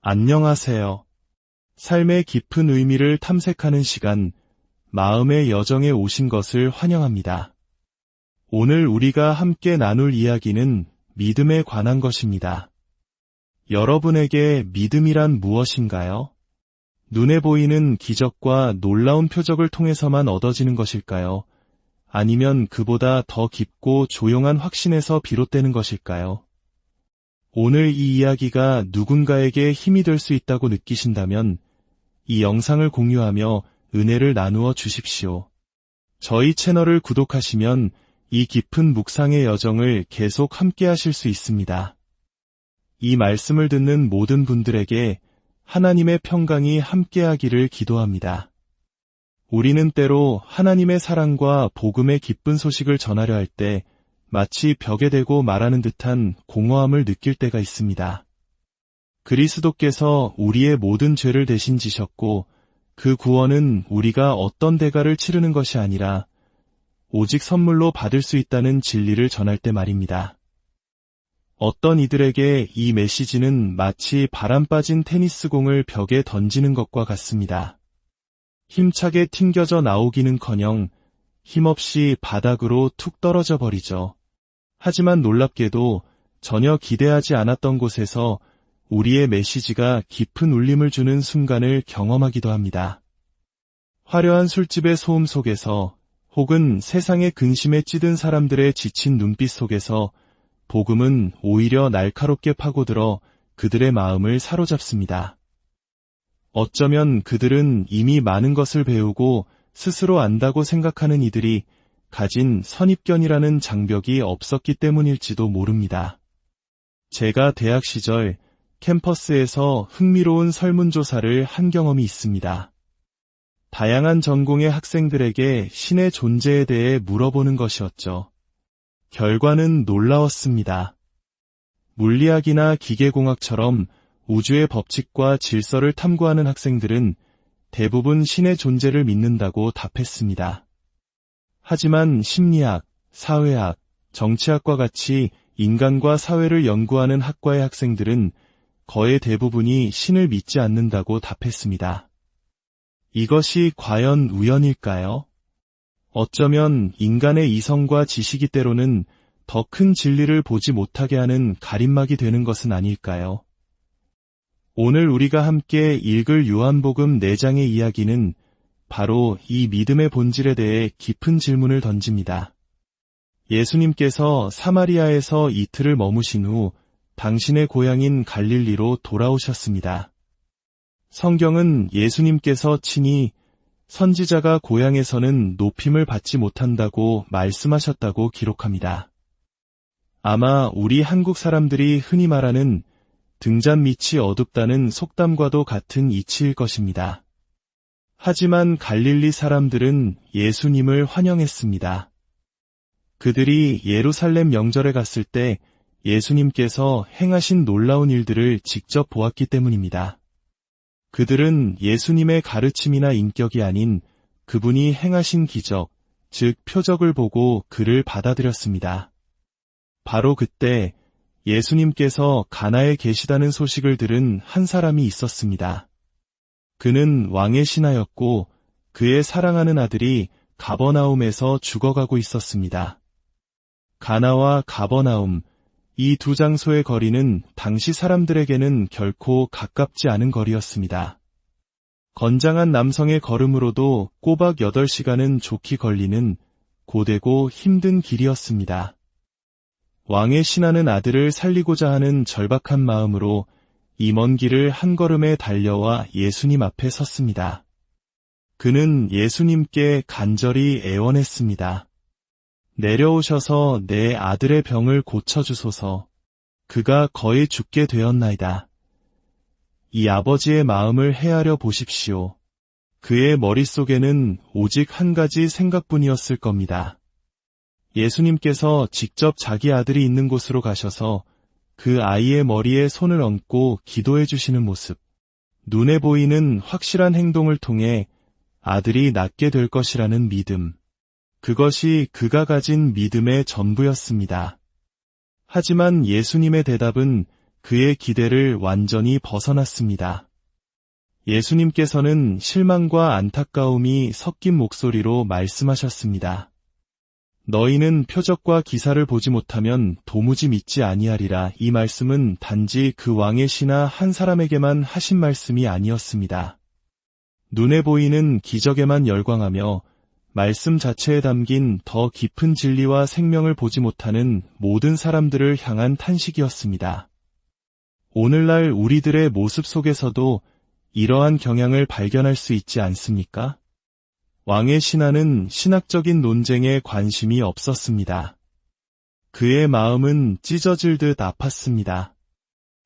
안녕하세요. 삶의 깊은 의미를 탐색하는 시간, 마음의 여정에 오신 것을 환영합니다. 오늘 우리가 함께 나눌 이야기는 믿음에 관한 것입니다. 여러분에게 믿음이란 무엇인가요? 눈에 보이는 기적과 놀라운 표적을 통해서만 얻어지는 것일까요? 아니면 그보다 더 깊고 조용한 확신에서 비롯되는 것일까요? 오늘 이 이야기가 누군가에게 힘이 될 수 있다고 느끼신다면 이 영상을 공유하며 은혜를 나누어 주십시오. 저희 채널을 구독하시면 이 깊은 묵상의 여정을 계속 함께 하실 수 있습니다. 이 말씀을 듣는 모든 분들에게 하나님의 평강이 함께하기를 기도합니다. 우리는 때로 하나님의 사랑과 복음의 기쁜 소식을 전하려 할 때 마치 벽에 대고 말하는 듯한 공허함을 느낄 때가 있습니다. 그리스도께서 우리의 모든 죄를 대신 지셨고 그 구원은 우리가 어떤 대가를 치르는 것이 아니라 오직 선물로 받을 수 있다는 진리를 전할 때 말입니다. 어떤 이들에게 이 메시지는 마치 바람 빠진 테니스공을 벽에 던지는 것과 같습니다. 힘차게 튕겨져 나오기는커녕 힘없이 바닥으로 툭 떨어져 버리죠. 하지만 놀랍게도 전혀 기대하지 않았던 곳에서 우리의 메시지가 깊은 울림을 주는 순간을 경험하기도 합니다. 화려한 술집의 소음 속에서 혹은 세상의 근심에 찌든 사람들의 지친 눈빛 속에서 복음은 오히려 날카롭게 파고들어 그들의 마음을 사로잡습니다. 어쩌면 그들은 이미 많은 것을 배우고 스스로 안다고 생각하는 이들이 가진 선입견이라는 장벽이 없었기 때문일지도 모릅니다. 제가 대학 시절 캠퍼스에서 흥미로운 설문조사를 한 경험이 있습니다. 다양한 전공의 학생들에게 신의 존재에 대해 물어보는 것이었죠. 결과는 놀라웠습니다. 물리학이나 기계공학처럼 우주의 법칙과 질서를 탐구하는 학생들은 대부분 신의 존재를 믿는다고 답했습니다. 하지만 심리학, 사회학, 정치학과 같이 인간과 사회를 연구하는 학과의 학생들은 거의 대부분이 신을 믿지 않는다고 답했습니다. 이것이 과연 우연일까요? 어쩌면 인간의 이성과 지식이 때로는 더 큰 진리를 보지 못하게 하는 가림막이 되는 것은 아닐까요? 오늘 우리가 함께 읽을 요한복음 4장의 이야기는 바로 이 믿음의 본질에 대해 깊은 질문을 던집니다. 예수님께서 사마리아에서 이틀을 머무신 후 당신의 고향인 갈릴리로 돌아오셨습니다. 성경은 예수님께서 친히 선지자가 고향에서는 높임을 받지 못한다고 말씀하셨다고 기록합니다. 아마 우리 한국 사람들이 흔히 말하는 등잔 밑이 어둡다는 속담과도 같은 이치일 것입니다. 하지만 갈릴리 사람들은 예수님을 환영했습니다. 그들이 예루살렘 명절에 갔을 때 예수님께서 행하신 놀라운 일들을 직접 보았기 때문입니다. 그들은 예수님의 가르침이나 인격이 아닌 그분이 행하신 기적, 즉 표적을 보고 그를 받아들였습니다. 바로 그때 예수님께서 가나에 계시다는 소식을 들은 한 사람이 있었습니다. 그는 왕의 신하였고 그의 사랑하는 아들이 가버나움에서 죽어가고 있었습니다. 가나와 가버나움, 이 두 장소의 거리는 당시 사람들에게는 결코 가깝지 않은 거리였습니다. 건장한 남성의 걸음으로도 꼬박 8시간은 좋게 걸리는 고되고 힘든 길이었습니다. 왕의 신하는 아들을 살리고자 하는 절박한 마음으로 이 먼 길을 한 걸음에 달려와 예수님 앞에 섰습니다. 그는 예수님께 간절히 애원했습니다. 내려오셔서 내 아들의 병을 고쳐주소서. 그가 거의 죽게 되었나이다. 이 아버지의 마음을 헤아려 보십시오. 그의 머릿속에는 오직 한 가지 생각뿐이었을 겁니다. 예수님께서 직접 자기 아들이 있는 곳으로 가셔서 그 아이의 머리에 손을 얹고 기도해 주시는 모습, 눈에 보이는 확실한 행동을 통해 아들이 낫게 될 것이라는 믿음, 그것이 그가 가진 믿음의 전부였습니다. 하지만 예수님의 대답은 그의 기대를 완전히 벗어났습니다. 예수님께서는 실망과 안타까움이 섞인 목소리로 말씀하셨습니다. 너희는 표적과 기사를 보지 못하면 도무지 믿지 아니하리라. 이 말씀은 단지 그 왕의 신하 한 사람에게만 하신 말씀이 아니었습니다. 눈에 보이는 기적에만 열광하며 말씀 자체에 담긴 더 깊은 진리와 생명을 보지 못하는 모든 사람들을 향한 탄식이었습니다. 오늘날 우리들의 모습 속에서도 이러한 경향을 발견할 수 있지 않습니까? 왕의 신하는 신학적인 논쟁에 관심이 없었습니다. 그의 마음은 찢어질 듯 아팠습니다.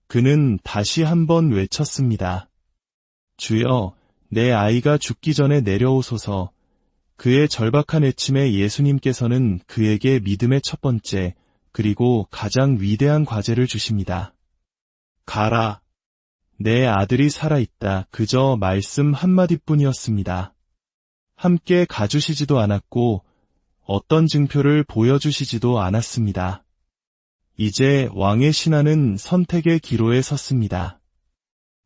그는 다시 한번 외쳤습니다. 주여, 내 아이가 죽기 전에 내려오소서. 그의 절박한 외침에 예수님께서는 그에게 믿음의 첫 번째, 그리고 가장 위대한 과제를 주십니다. 가라. 내 아들이 살아있다. 그저 말씀 한마디뿐이었습니다. 함께 가주시지도 않았고 어떤 증표를 보여주시지도 않았습니다. 이제 왕의 신하는 선택의 기로에 섰습니다.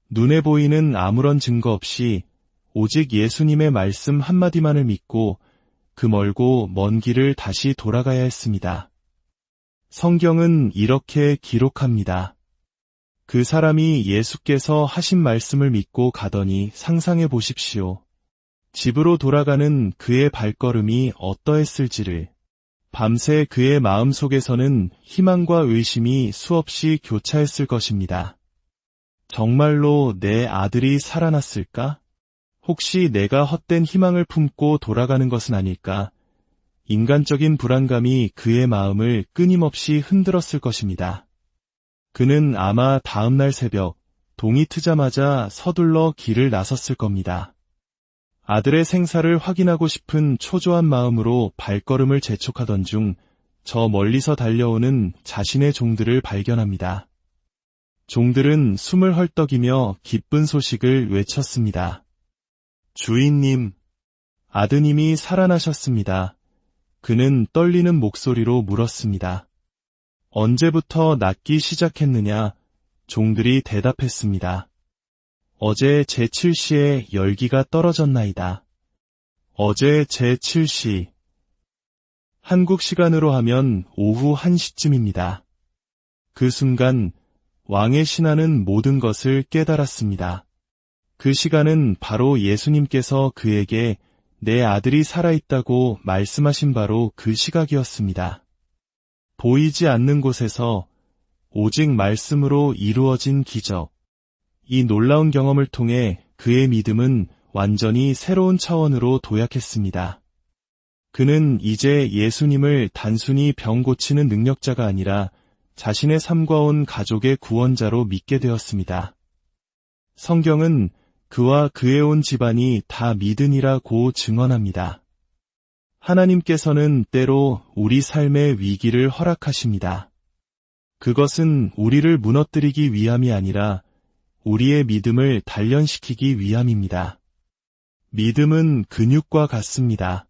눈에 보이는 아무런 증거 없이 오직 예수님의 말씀 한마디만을 믿고 그 멀고 먼 길을 다시 돌아가야 했습니다. 성경은 이렇게 기록합니다. 그 사람이 예수께서 하신 말씀을 믿고 가더니 상상해 보십시오. 집으로 돌아가는 그의 발걸음이 어떠했을지를. 밤새 그의 마음속에서는 희망과 의심이 수없이 교차했을 것입니다. 정말로 내 아들이 살아났을까? 혹시 내가 헛된 희망을 품고 돌아가는 것은 아닐까? 인간적인 불안감이 그의 마음을 끊임없이 흔들었을 것입니다. 그는 아마 다음날 새벽 동이 트자마자 서둘러 길을 나섰을 겁니다. 아들의 생사를 확인하고 싶은 초조한 마음으로 발걸음을 재촉하던 중 저 멀리서 달려오는 자신의 종들을 발견합니다. 종들은 숨을 헐떡이며 기쁜 소식을 외쳤습니다. 주인님, 아드님이 살아나셨습니다. 그는 떨리는 목소리로 물었습니다. 언제부터 낫기 시작했느냐? 종들이 대답했습니다. 어제 제7시에 열기가 떨어졌나이다. 어제 제7시. 한국 시간으로 하면 오후 1시쯤입니다. 그 순간 왕의 신하는 모든 것을 깨달았습니다. 그 시간은 바로 예수님께서 그에게 내 아들이 살아있다고 말씀하신 바로 그 시각이었습니다. 보이지 않는 곳에서 오직 말씀으로 이루어진 기적. 이 놀라운 경험을 통해 그의 믿음은 완전히 새로운 차원으로 도약했습니다. 그는 이제 예수님을 단순히 병 고치는 능력자가 아니라 자신의 삶과 온 가족의 구원자로 믿게 되었습니다. 성경은 그와 그의 온 집안이 다 믿으니라고 증언합니다. 하나님께서는 때로 우리 삶의 위기를 허락하십니다. 그것은 우리를 무너뜨리기 위함이 아니라 우리의 믿음을 단련시키기 위함입니다. 믿음은 근육과 같습니다.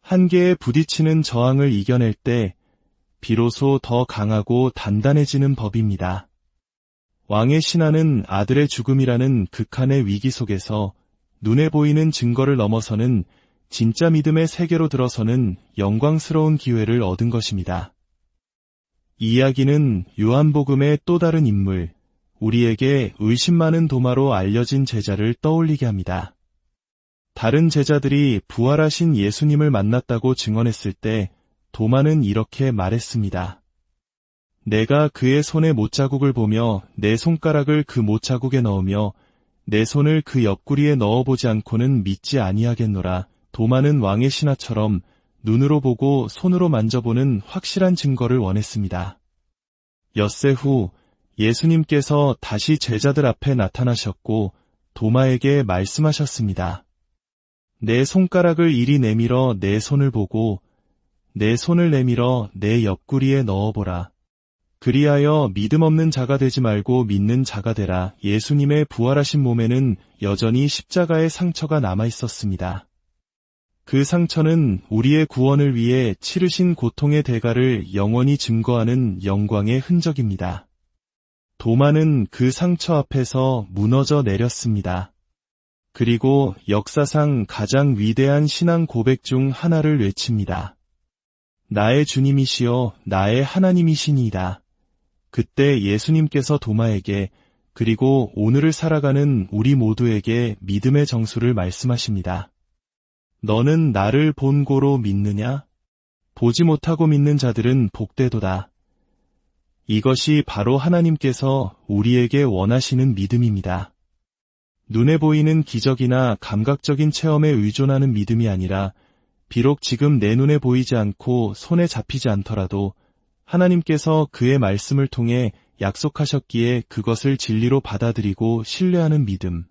한계에 부딪히는 저항을 이겨낼 때 비로소 더 강하고 단단해지는 법입니다. 왕의 신하는 아들의 죽음이라는 극한의 위기 속에서 눈에 보이는 증거를 넘어서는 진짜 믿음의 세계로 들어서는 영광스러운 기회를 얻은 것입니다. 이 이야기는 요한복음의 또 다른 인물, 우리에게 의심 많은 도마로 알려진 제자를 떠올리게 합니다. 다른 제자들이 부활하신 예수님을 만났다고 증언했을 때 도마는 이렇게 말했습니다. 내가 그의 손에 못자국을 보며 내 손가락을 그 못자국에 넣으며 내 손을 그 옆구리에 넣어보지 않고는 믿지 아니하겠노라. 도마는 왕의 신하처럼 눈으로 보고 손으로 만져보는 확실한 증거를 원했습니다. 엿새 후 예수님께서 다시 제자들 앞에 나타나셨고 도마에게 말씀하셨습니다. 내 손가락을 이리 내밀어 내 손을 보고 내 손을 내밀어 내 옆구리에 넣어보라. 그리하여 믿음 없는 자가 되지 말고 믿는 자가 되라. 예수님의 부활하신 몸에는 여전히 십자가의 상처가 남아 있었습니다. 그 상처는 우리의 구원을 위해 치르신 고통의 대가를 영원히 증거하는 영광의 흔적입니다. 도마는 그 상처 앞에서 무너져 내렸습니다. 그리고 역사상 가장 위대한 신앙 고백 중 하나를 외칩니다. 나의 주님이시여 나의 하나님이시니이다. 그때 예수님께서 도마에게 그리고 오늘을 살아가는 우리 모두에게 믿음의 정수를 말씀하십니다. 너는 나를 본고로 믿느냐? 보지 못하고 믿는 자들은 복되도다. 이것이 바로 하나님께서 우리에게 원하시는 믿음입니다. 눈에 보이는 기적이나 감각적인 체험에 의존하는 믿음이 아니라 비록 지금 내 눈에 보이지 않고 손에 잡히지 않더라도 하나님께서 그의 말씀을 통해 약속하셨기에 그것을 진리로 받아들이고 신뢰하는 믿음.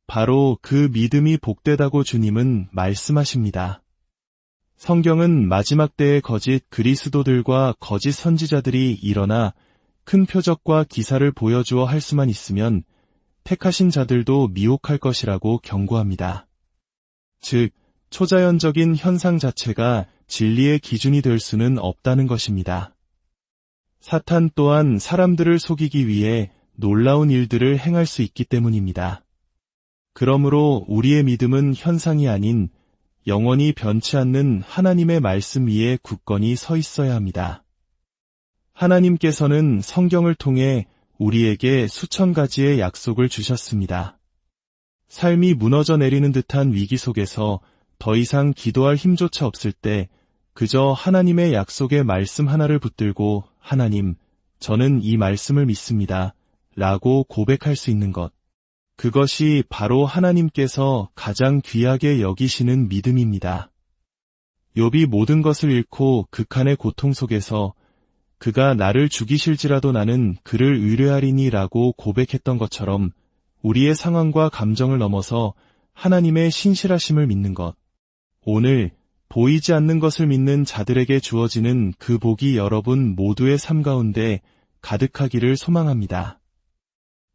바로 그 믿음이 복되다고 주님은 말씀하십니다. 성경은 마지막 때의 거짓 그리스도들과 거짓 선지자들이 일어나 큰 표적과 기사를 보여주어 할 수만 있으면 택하신 자들도 미혹할 것이라고 경고합니다. 즉, 초자연적인 현상 자체가 진리의 기준이 될 수는 없다는 것입니다. 사탄 또한 사람들을 속이기 위해 놀라운 일들을 행할 수 있기 때문입니다. 그러므로 우리의 믿음은 현상이 아닌 영원히 변치 않는 하나님의 말씀 위에 굳건히 서 있어야 합니다. 하나님께서는 성경을 통해 우리에게 수천 가지의 약속을 주셨습니다. 삶이 무너져 내리는 듯한 위기 속에서 더 이상 기도할 힘조차 없을 때 그저 하나님의 약속의 말씀 하나를 붙들고 하나님, 저는 이 말씀을 믿습니다. 라고 고백할 수 있는 것. 그것이 바로 하나님께서 가장 귀하게 여기시는 믿음입니다. 욥이 모든 것을 잃고 극한의 고통 속에서 그가 나를 죽이실지라도 나는 그를 의뢰하리니 라고 고백했던 것처럼 우리의 상황과 감정을 넘어서 하나님의 신실하심을 믿는 것. 오늘 보이지 않는 것을 믿는 자들에게 주어지는 그 복이 여러분 모두의 삶 가운데 가득하기를 소망합니다.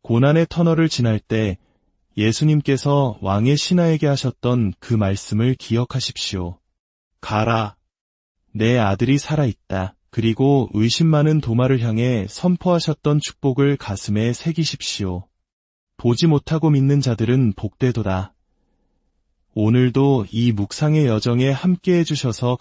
고난의 터널을 지날 때 예수님께서 왕의 신하에게 하셨던 그 말씀을 기억하십시오. 가라. 내 아들이 살아있다. 그리고 의심 많은 도마를 향해 선포하셨던 축복을 가슴에 새기십시오. 보지 못하고 믿는 자들은 복되도다. 오늘도 이 묵상의 여정에 함께해 주셔서